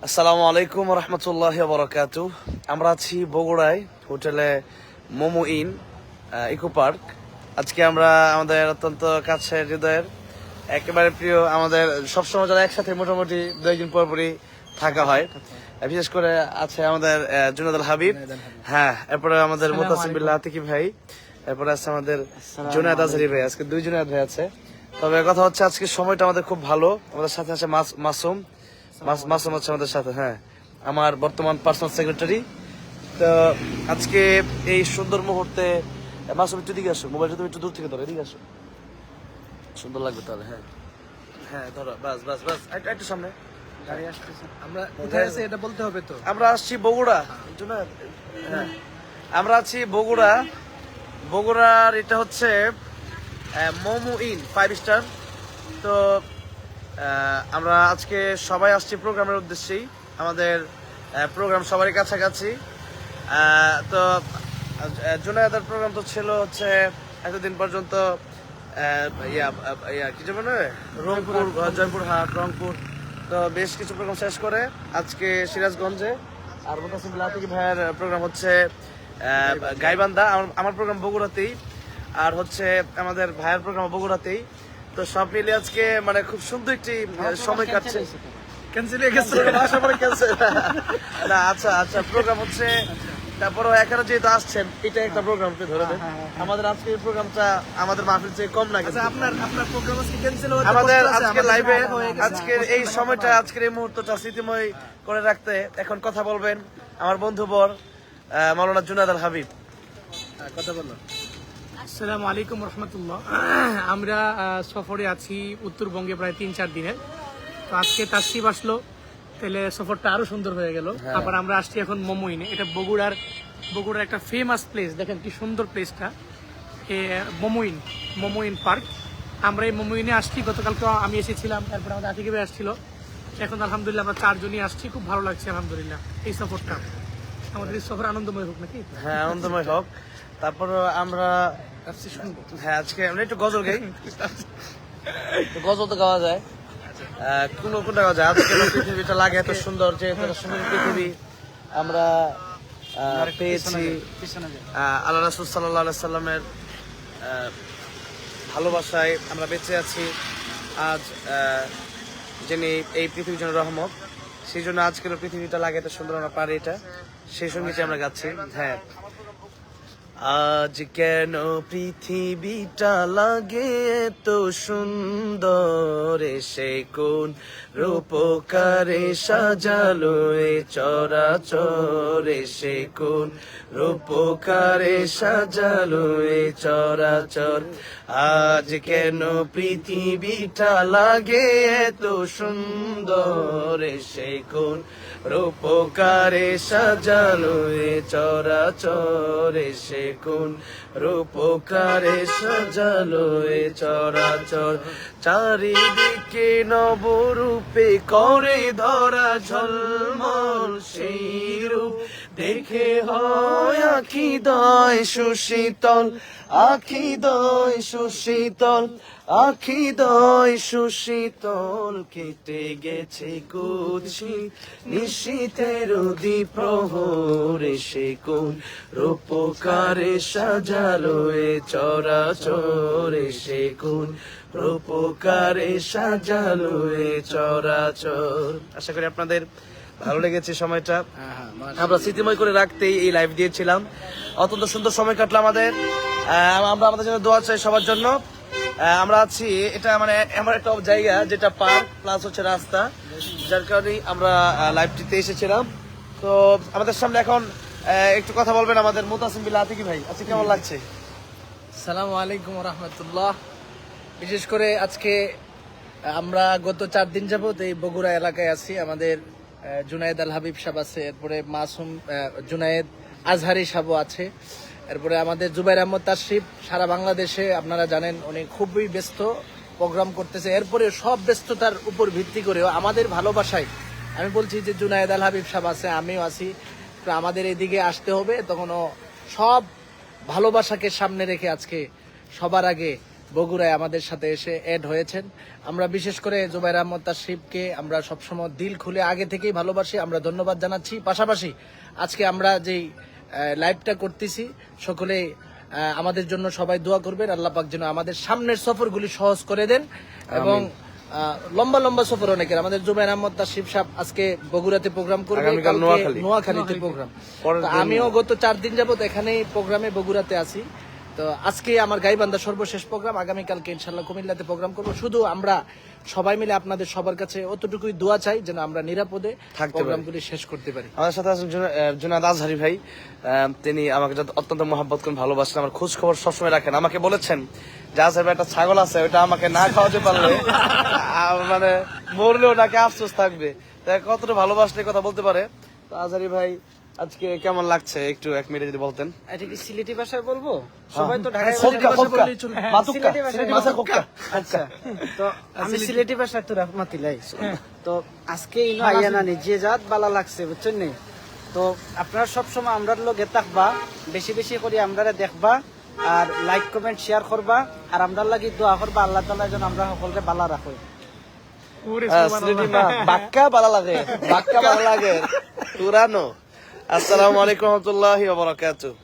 আসসালামু আলাইকুম রহমতুল্লাহ বরকাতু। আমরা আছি বগুড়ায় হোটেলে মোমো ইন ইকো পার্ক। আজকে আমরা আমাদের অত্যন্ত কাছের হৃদয়ের একেবারে প্রিয়, আমাদের সবসময় যারা একসাথে মোটামুটি 2 দিন পর পরই থাকা হয়, বিশেষ করে আছে আমাদের জুনাদ আল হাবিব, হ্যাঁ, এরপরে আমাদের মুতাসিম বিল্লাহ আতিকি ভাই, এরপরে আছে আমাদের জুনায়েদ আজহারি ভাই। আজকে 2 জুনায়েদ ভাই আছে। তবে কথা হচ্ছে আজকে সময়টা আমাদের খুব ভালো। আমাদের সাথে আছে মাসুম মাসুম হচ্ছে আমাদের সাথে, হ্যাঁ, আমার বর্তমান পার্সোনাল সেক্রেটারি। তো আজকে এই সুন্দর মুহূর্তে মাসুম একটু দিকে আসো, মোবাইলটা তুমি একটু দূর থেকে ধরো, এদিকে আসো, সুন্দর লাগবে তাহলে। হ্যাঁ হ্যাঁ, ধরো, বাস বাস বাস, একটু সামনে। আমরা কোথায় আছি এটা বলতে হবে তো। আমরা আসছি বগুড়া, হ্যাঁ, আমরা আছি বগুড়া। বগুড়ার এটা হচ্ছে মোমো ইন 5 স্টার। তো আমরা আজকে সবাই আসছি প্রোগ্রামের উদ্দেশ্যেই। আমাদের প্রোগ্রাম সবারই কাছাকাছি। তো জুনায়েদের প্রোগ্রাম তো ছিল হচ্ছে এতদিন পর্যন্ত কি যেন রংপুর, জয়পুরহাট, রংপুর। তো বেশ কিছু প্রোগ্রাম শেষ করে আজকে সিরাজগঞ্জে। আর মুতাসিম বিল্লাহ আতিকি ভাইয়ের প্রোগ্রাম হচ্ছে গাইবান্ধা। আমার প্রোগ্রাম বগুড়াতেই, আর হচ্ছে আমাদের ভাইয়ের প্রোগ্রাম বগুড়াতেই। তো সব মিলে আজকে মানে খুব সুন্দর একটি সময় কাটছে। ক্যান্সেল হয়ে গেছে না, আচ্ছা আচ্ছা, প্রোগ্রাম হচ্ছে। তারপরে এখানে যেহেতু আসছেন, এটা একটা প্রোগ্রাম ধরে দেন। আমাদের আজকের প্রোগ্রামটা আমাদের মাহফিল চেয়ে কম না। আপনার প্রোগ্রাম আজকে ক্যান্সেল হয়ে আমাদের আজকে লাইভে আজকের এই সময়টা, আজকের এই মুহূর্তটা স্মৃতিময় করে রাখতে এখন কথা বলবেন আমার বন্ধুবর মাওলানা জুনায়েদ আল হাবিব। কথা বলো। আসসালামু আলাইকুম রহমতুল্লাহ। আমরা সফরে আছি উত্তরবঙ্গে প্রায় 3-4 দিনের। তো আজকে তাসরিফ আসলো, তাহলে সফরটা আরো সুন্দর হয়ে গেল। আবার আমরা আসছি এখন মোমোইনে। এটা বগুড়ার একটা ফেমাস প্লেস। দেখেন কি সুন্দর প্লেসটা, মোমোইন পার্ক। আমরা এই মোমোইনে আসছি, গতকালকে আমি এসেছিলাম, তারপরে আমাদের আতিকি ভাই আসছিল। এখন আলহামদুলিল্লাহ আমরা 4 জনই আসছি, খুব ভালো লাগছে আলহামদুলিল্লাহ। এই সফরটা আমাদের এই সফর আনন্দময় হোক নাকি? হ্যাঁ, আনন্দময় হোক। তারপর আমরা হ্যাঁ আজকে আমরা একটু গজল গাই। গজল তো গাওয়া যায়, কোনটা গাওয়া যায়। আজকে পৃথিবীটা লাগে এত সুন্দর, যে এত সুন্দর পৃথিবী আমরা পেয়েছি আল্লাহ রাসূল সাল্লাল্লাহু আলাইহি সাল্লামের ভালোবাসায় আমরা বেঁচে আছি। আজ যিনি এই পৃথিবীর জন্য রহমত, সেই জন্য আজকের পৃথিবীটা লাগে এত সুন্দর, আমরা পারি এটা। সেই সঙ্গীতে আমরা গাচ্ছি। হ্যাঁ, আজ কেন পৃথিবীটা লাগে এত সুন্দর, সে কোন রূপকারে সাজালো এ চরাচর, সে কোন রূপকারে সাজালো এ চরাচর। আজ কেন পৃথিবীটা লাগে এত সুন্দর, সে কোন রূপকারে সাজালো এ চরাচর, সে কোন রূপকারে সাজালো এ চরাচর। চারিদিকে নবরূপে করে ধরা ঝলমল, সেই রূপ দেখে হয় আখি দয় সুশীতল, আখি দয় সুশীতল, আখি দয় সুশীতল। কেটে গেছে কুৎসিত নিশীথের দ্বিপ্রহরে, সে কোন রূপকারে সাজালো এ চরাচর, সে কোন রূপকারে সাজালো এ চরাচর। আশা করি আপনাদের ভালো লেগেছে সময়টা। আমরা স্মৃতিময় করে রাখতেই এই লাইভ দিয়েছিলাম। অত্যন্ত সুন্দর সময় কাটলো আমাদের। আমরা আমাদের জন্য দোয়া চাই সবার জন্য। আমরা আছি, এটা মানে এমন একটা জায়গা যেটা পার্ক প্লাস হচ্ছে রাস্তা, যার কারণেই আমরা লাইভটিতে এসেছিলাম। তো আমাদের সামনে এখন একটু কথা বলবেন আমাদের মুতাসিম বিল্লাহ আতিকি ভাই। আজকে কেমন লাগছে? আসসালামু আলাইকুম রহমতুল্লাহ। বিশেষ করে আজকে আমরা গত 4 দিন যাবত এই বগুড়া এলাকায় আছি। আমাদের জুনায়েদ আল হাবিব সাহেব আছে, এরপরে মাসুম জুনায়েদ আজহারি সাহেব আছে, এরপরে আমাদের জুবাইর আহমদ তাশরিফ। সারা বাংলাদেশে আপনারা জানেন উনি খুবই ব্যস্ত প্রোগ্রাম করতেছে। এরপরে সব ব্যস্ততার উপর ভিত্তি করেও আমাদের ভালোবাসায় আমি বলছি যে জুনায়েদ আল হাবিব সাহেব আছে, আমিও আছি, তো আমাদের এদিকে আসতে হবে। তখনও সব ভালোবাসাকে সামনে রেখে আজকে সবার আগে বগুড়ায় আমাদের সাথে এসে অ্যাড হয়েছেন। আমরা বিশেষ করে জুবাইর আহমদ তাশরিফকে আমরা সবসময় দিল খুলে আগে থেকেই ভালোবাসি, আমরা ধন্যবাদ জানাচ্ছি। পাশাপাশি আজকে আমরা যেই লাইভটা করতেছি সকলে আমাদের জন্য সবাই দোয়া করবেন, আল্লাহ পাক যেন আমাদের সামনের সফরগুলি সহজ করে দেন এবং লম্বা লম্বা সফর অনেকের। আমাদের জুবাইর আহমদ তাশরিফ সাহেব আজকে বগুড়াতে প্রোগ্রাম করবে, আগামীকাল কালকে নোয়াখালীতে প্রোগ্রাম। আমিও গত 4 দিন যাবত এখানেই প্রোগ্রামে বগুড়াতে আছি। তো আজকে আমার গাইবান্ধা সর্বশেষ প্রোগ্রাম, আগামীকালকে ইনশাল্লাহ কুমিল্লাতে প্রোগ্রাম করব। শুধু আমরা সবাই মিলে আপনাদের সবার কাছে অতটুকুই দোয়া চাই যেন আমরা নিরাপদে প্রোগ্রামগুলি শেষ করতে পারি। আমাদের সাথে আছেন জুনায়েদ আজহারি ভাই। তিনি আমাকে অত্যন্ত মহাব্বত করেন, ভালোবাসেন, আমার খোঁজ খবর সবসময় রাখেন। আমাকে বলেছেন যে আজহারি ভাই একটা ছাগল আছে, ওইটা আমাকে না খাওয়াতে পারলে মানে মরলেও নাকি আফসোস থাকবে। তাই কতটা ভালোবাসলে কথা বলতে পারে। তো আজহারি ভাই আজকে কেমন লাগছে একটু 1 মিনিট যদি বলতেন। এটা কি সিলেটি ভাষায় বলবো? সবাই তো ঢাকায় খোক্কা, খোক্কা, মাতুক্কা, সিলেটি ভাষায় সিলেটি ভাষায় খোক্কা। আচ্ছা, তো আমি সিলেটি ভাষায় তো রহমাতিলাই। তো আজকে ইনো আইয়া না যে জাত বালা লাগছে বুঝছেন নি। তো আপনারা সবসময় আমরার লগে থাকবা, বেশি বেশি করে আমরারে দেখবা আর লাইক কমেন্ট শেয়ার করবা আর আমরার লাগি দোয়া করবা আল্লাহ তাআলা যেন আমরা সকলকে বালা রাখে। সিলেটি মা বাক্কা ভালো লাগে, বাক্কা ভালো লাগে পুরানো। আসসালামু আলাইকুম ওয়া রাহমাতুল্লাহি ওয়া বারাকাতুহু।